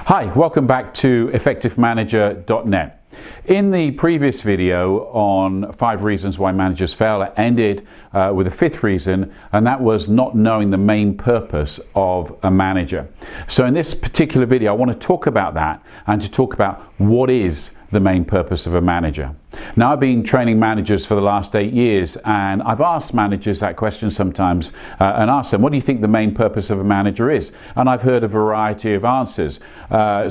Hi, welcome back to effectivemanager.net. In the previous video on 5 reasons why managers fail, I ended with a 5th reason, and that was not knowing the main purpose of a manager. So in this particular video, I want to talk about that and to talk about what is the main purpose of a manager. Now, I've been training managers for the last 8 years, and I've asked managers that question sometimes and asked them, what do you think the main purpose of a manager is? And I've heard a variety of answers.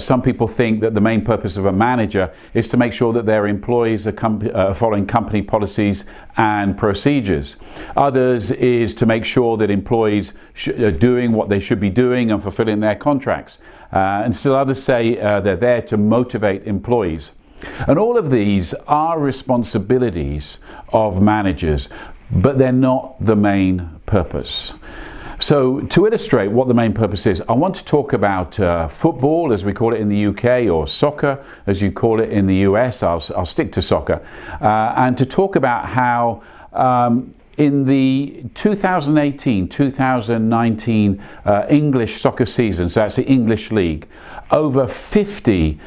Some people think that the main purpose of a manager is to make sure that their employees are following company policies and procedures. Others is to make sure that employees are doing what they should be doing and fulfilling their contracts. And still others say they're there to motivate employees. And all of these are responsibilities of managers, but they're not the main purpose. So to illustrate what the main purpose is, I want to talk about football, as we call it in the UK, or soccer, as you call it in the US. I'll stick to soccer. And to talk about how in the 2018-2019 English soccer season, so that's the English League, over 50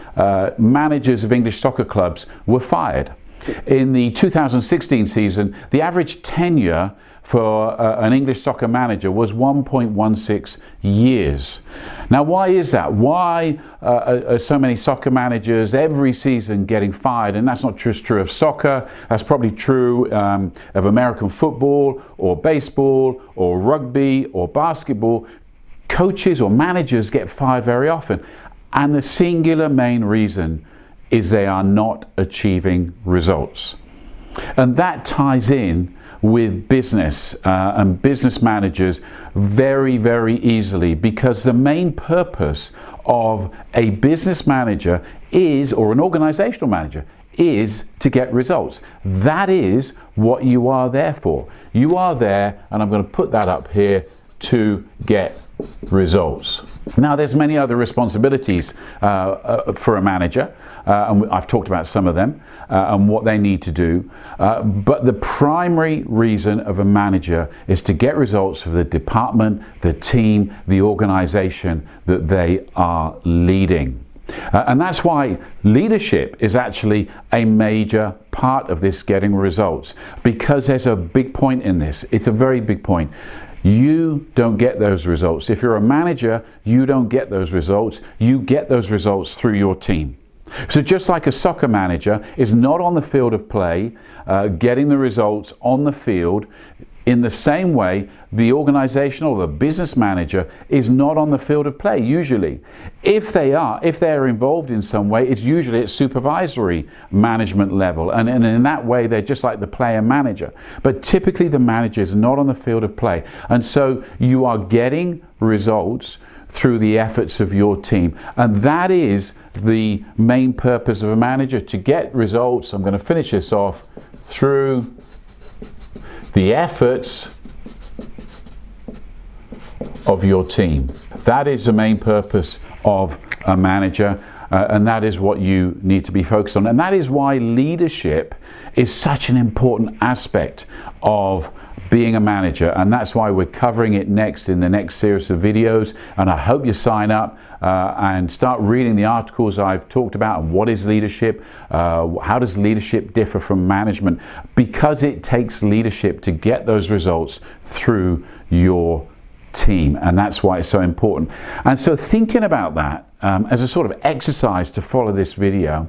managers of English soccer clubs were fired. In the 2016 season, the average tenure for an English soccer manager was 1.16 years. Now, why is that? Why are so many soccer managers every season getting fired? And that's not just true of soccer, that's probably true of American football or baseball or rugby or basketball. Coaches or managers get fired very often. And the singular main reason is they are not achieving results. And that ties in with business and business managers very, very easily, because the main purpose of a business manager is, or an organizational manager, is to get results. That is what you are there for. You are there, and I'm going to put that up here, to get results. Now, there's many other responsibilities for a manager, and I've talked about some of them and what they need to do, but the primary reason of a manager is to get results for the department, the team, the organization that they are leading. And that's why leadership is actually a major part of this getting results, because there's a big point in this. It's a very big point. You don't get those results. If you're a manager, you don't get those results. You get those results through your team. So just like a soccer manager is not on the field of play, getting the results on the field, in the same way, the organizational or the business manager is not on the field of play usually. If they're involved in some way, it's usually at supervisory management level, and in that way they're just like the player manager. But typically the manager is not on the field of play, and so you are getting results through the efforts of your team, and that is the main purpose of a manager, to get results. I'm going to finish this off through the efforts of your team. That is the main purpose of a manager, and that is what you need to be focused on. And that is why leadership is such an important aspect of being a manager, and that's why we're covering it next in the next series of videos. And I hope you sign up and start reading the articles I've talked about, and what is leadership, how does leadership differ from management, because it takes leadership to get those results through your team, and that's why it's so important. And so thinking about that as a sort of exercise to follow this video,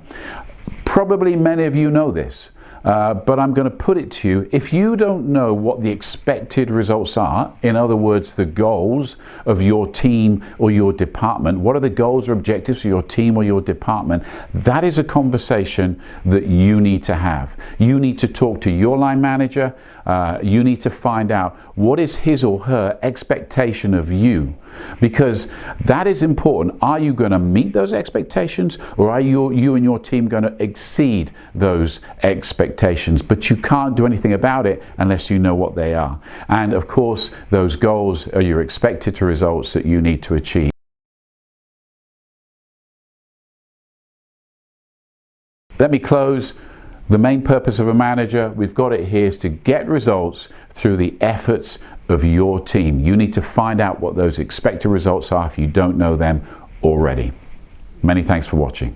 probably many of you know this, but I'm going to put it to you. If you don't know what the expected results are, in other words, the goals of your team or your department, what are the goals or objectives for your team or your department, that is a conversation that you need to have. You need to talk to your line manager. You need to find out what is his or her expectation of you, because that is important. Are you going to meet those expectations, or are you and your team going to exceed those expectations? But you can't do anything about it unless you know what they are. And of course, those goals are your expected results that you need to achieve. Let me close. The main purpose of a manager, we've got it here, is to get results through the efforts of your team. You need to find out what those expected results are if you don't know them already. Many thanks for watching.